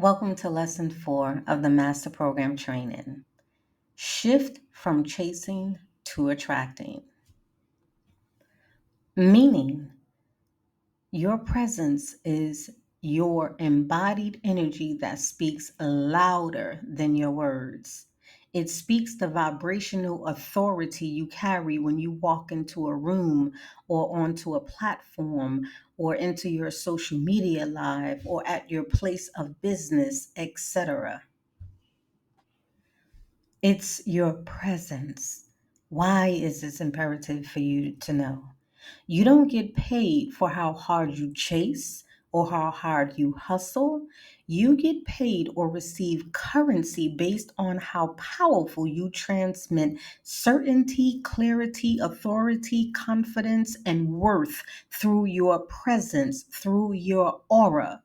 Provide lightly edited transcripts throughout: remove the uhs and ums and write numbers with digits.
Welcome to Lesson 4 of the Master Program Training. Shift from chasing to attracting. Meaning, your presence is your embodied energy that speaks louder than your words. It speaks the vibrational authority you carry when you walk into a room or onto a platform or into your social media live or at your place of business, etc. It's your presence. Why is this imperative for you to know? You don't get paid for how hard you chase or how hard you hustle. You get paid or receive currency based on how powerful you transmit certainty, clarity, authority, confidence, and worth through your presence, through your aura.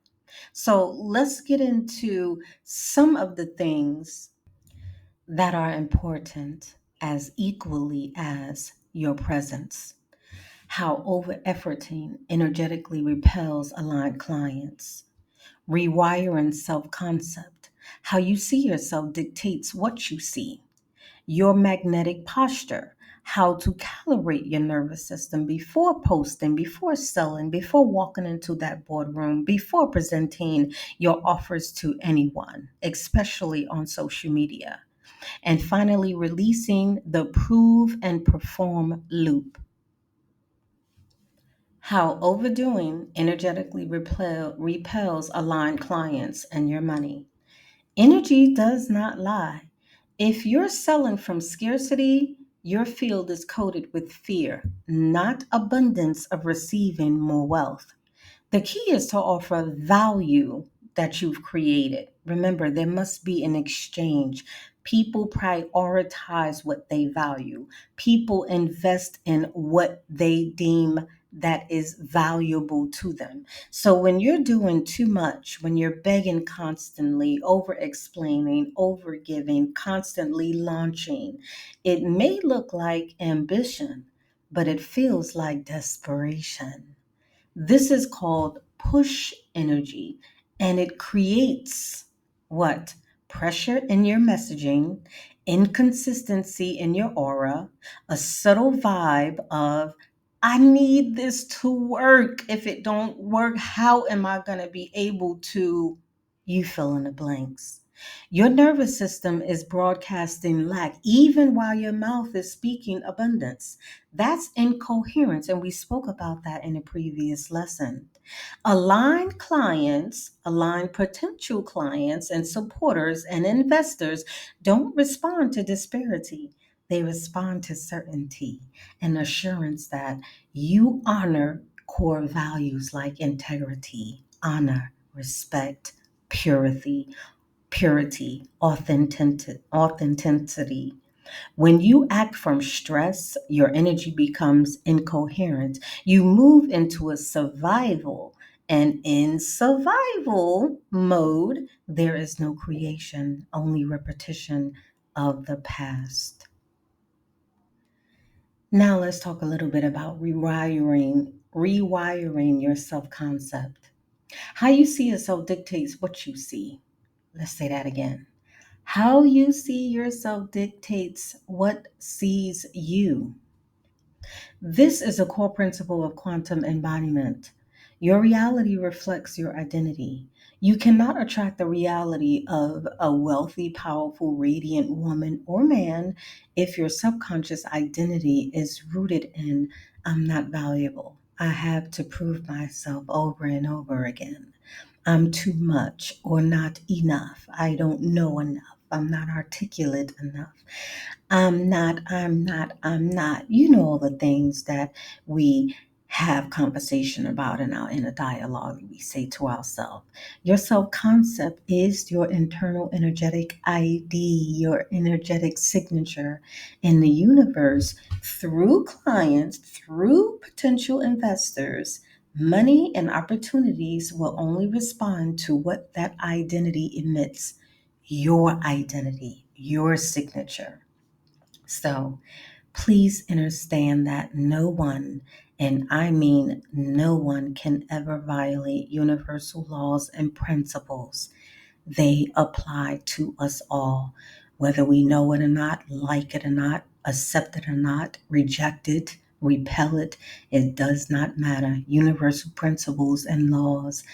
So let's get into some of the things that are important as equally as your presence. How over efforting energetically repels aligned clients. Rewiring self concept. How you see yourself dictates what you see. Your magnetic posture. How to calibrate your nervous system before posting, before selling, before walking into that boardroom, before presenting your offers to anyone, especially on social media. And finally, releasing the prove and perform loop. How overdoing energetically repels aligned clients and your money. Energy does not lie. If you're selling from scarcity, your field is coated with fear, not abundance of receiving more wealth. The key is to offer value that you've created. Remember, there must be an exchange. People prioritize what they value. People invest in what they deem that is valuable to them. So when you're doing too much, when you're begging constantly, over explaining, over giving, constantly launching, it may look like ambition, but it feels like desperation. This is called push energy, and it creates what? Pressure in your messaging, inconsistency in your aura, a subtle vibe of, I need this to work. If it don't work, how am I going to be able to? You fill in the blanks. Your nervous system is broadcasting lack even while your mouth is speaking abundance. That's incoherence, and we spoke about that in a previous lesson. Aligned potential clients, and supporters and investors don't respond to disparity. They respond to certainty and assurance that you honor core values like integrity, honor, respect, purity, authenticity. When you act from stress, your energy becomes incoherent. You move into a survival, and in survival mode, there is no creation, only repetition of the past. Now let's talk a little bit about rewiring your self-concept. How you see yourself dictates what you see. Let's say that again. How you see yourself dictates what sees you. This is a core principle of quantum embodiment. Your reality reflects your identity. You cannot attract the reality of a wealthy, powerful, radiant woman or man if your subconscious identity is rooted in, I'm not valuable. I have to prove myself over and over again. I'm too much or not enough. I don't know enough. I'm not articulate enough. I'm not. You know all the things that we have conversation about in our inner dialogue we say to ourselves. Your self-concept is your internal energetic ID, your energetic signature in the universe through clients, through potential investors. Money and opportunities will only respond to what that identity emits, your identity, your signature. So please understand that no one, and I mean no one, can ever violate universal laws and principles. They apply to us all, whether we know it or not, like it or not, accept it or not, reject it, repel it. It does not matter. Universal principles and laws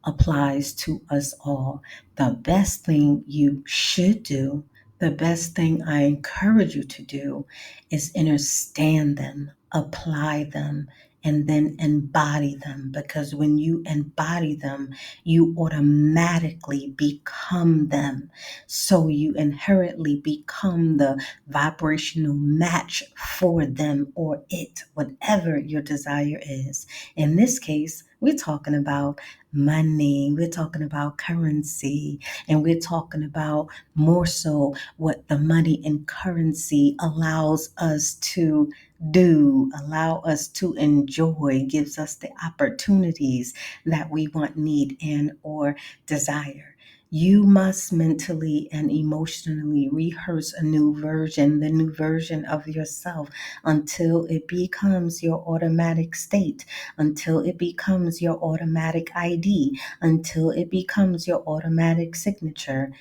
applies to us all. The best thing you should do, the best thing I encourage you to do is understand them, apply them, and then embody them. Because when you embody them, you automatically become them. So you inherently become the vibrational match for them or it, whatever your desire is. In this case, we're talking about money, we're talking about currency, and we're talking about more so what the money and currency allows us to do, allow us to enjoy, gives us the opportunities that we want, need, and or desire. You must mentally and emotionally rehearse a new version, the new version of yourself, until it becomes your automatic state, until it becomes your automatic ID, until it becomes your automatic signature.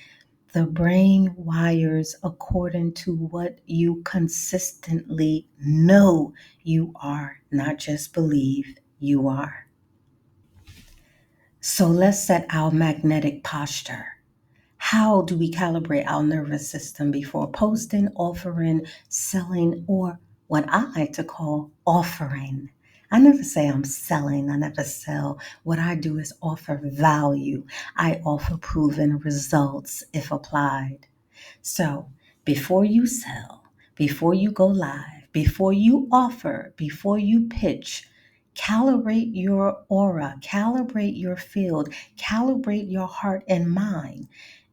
The brain wires according to what you consistently know you are, not just believe you are. So let's set our magnetic posture. How do we calibrate our nervous system before posting, offering, selling, or what I like to call offering? I never say I'm selling, I never sell. What I do is offer value. I offer proven results if applied. So before you sell, before you go live, before you offer, before you pitch, calibrate your aura, calibrate your field, calibrate your heart and mind.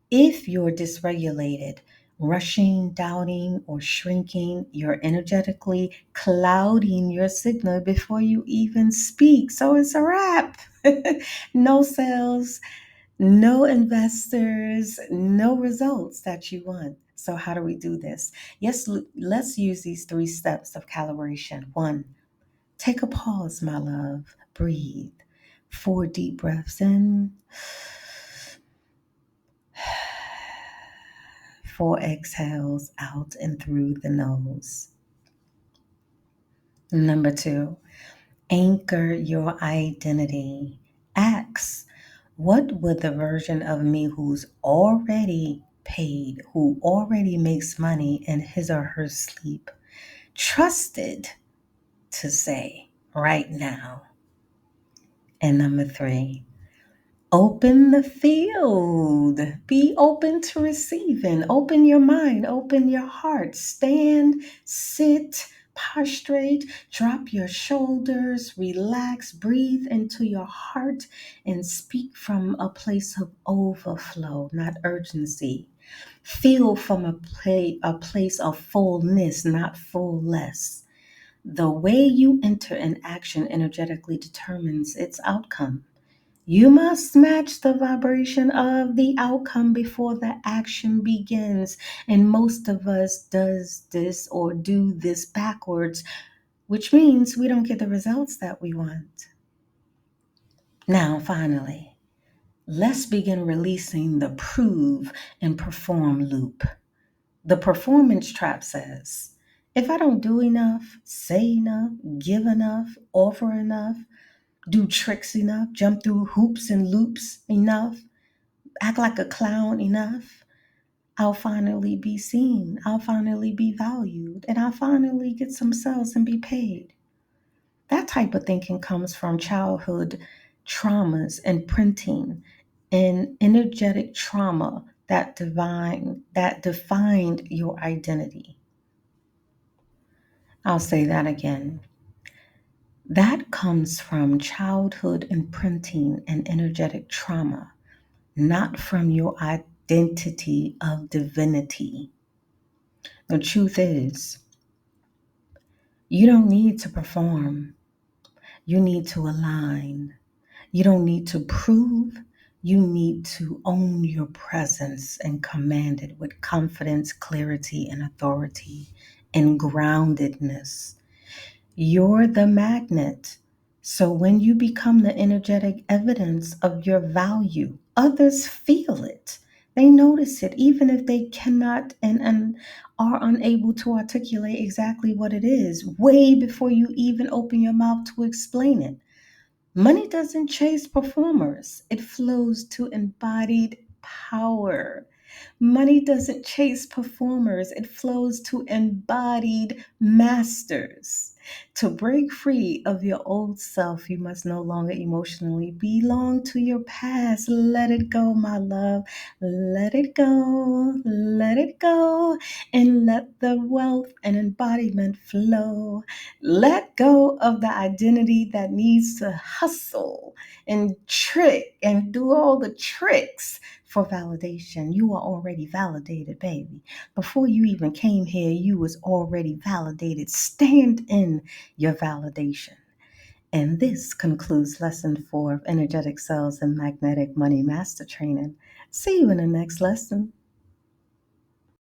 If you're dysregulated, rushing, doubting, or shrinking, you're energetically clouding your signal before you even speak. So it's a wrap. No sales, no investors, no results that you want. So, how do we do this? Yes, let's use these 3 steps of calibration. 1, take a pause, my love. Breathe. 4 deep breaths in. 4 exhales out and through the nose. Number 2, anchor your identity. Ask, what would the version of me who's already paid, who already makes money in his or her sleep, trusted to say right now? And number 3, open the field. Be open to receiving. Open your mind. Open your heart. Stand, sit, prostrate, drop your shoulders, relax, breathe into your heart, and speak from a place of overflow, not urgency. Feel from a place of fullness, not fullness. The way you enter an action energetically determines its outcome. You must match the vibration of the outcome before the action begins. And most of us does this or do this backwards, which means we don't get the results that we want. Now, finally, let's begin releasing the prove and perform loop. The performance trap says, if I don't do enough, say enough, give enough, offer enough, do tricks enough, jump through hoops and loops enough, act like a clown enough, I'll finally be seen. I'll finally be valued. And I'll finally get some sales and be paid. That type of thinking comes from childhood traumas and printing and energetic trauma that defined your identity. I'll say that again. That comes from childhood imprinting and energetic trauma, not from your identity of divinity. The truth is, you don't need to perform. You need to align. You don't need to prove. You need to own your presence and command it with confidence, clarity, and authority and groundedness. You're the magnet. So when you become the energetic evidence of your value, others feel it. They notice it, even if they cannot and are unable to articulate exactly what it is, way before you even open your mouth to explain it. Money doesn't chase performers, it flows to embodied power. Money doesn't chase performers, it flows to embodied masters. To break free of your old self, you must no longer emotionally belong to your past. Let it go, my love. Let it go. Let it go. And let the wealth and embodiment flow. Let go of the identity that needs to hustle and trick and do all the tricks for validation. You are already validated, baby. Before you even came here, you was already validated. Stand in your validation. And this concludes lesson 4 of energetic cells and magnetic money master training. See you in the next lesson.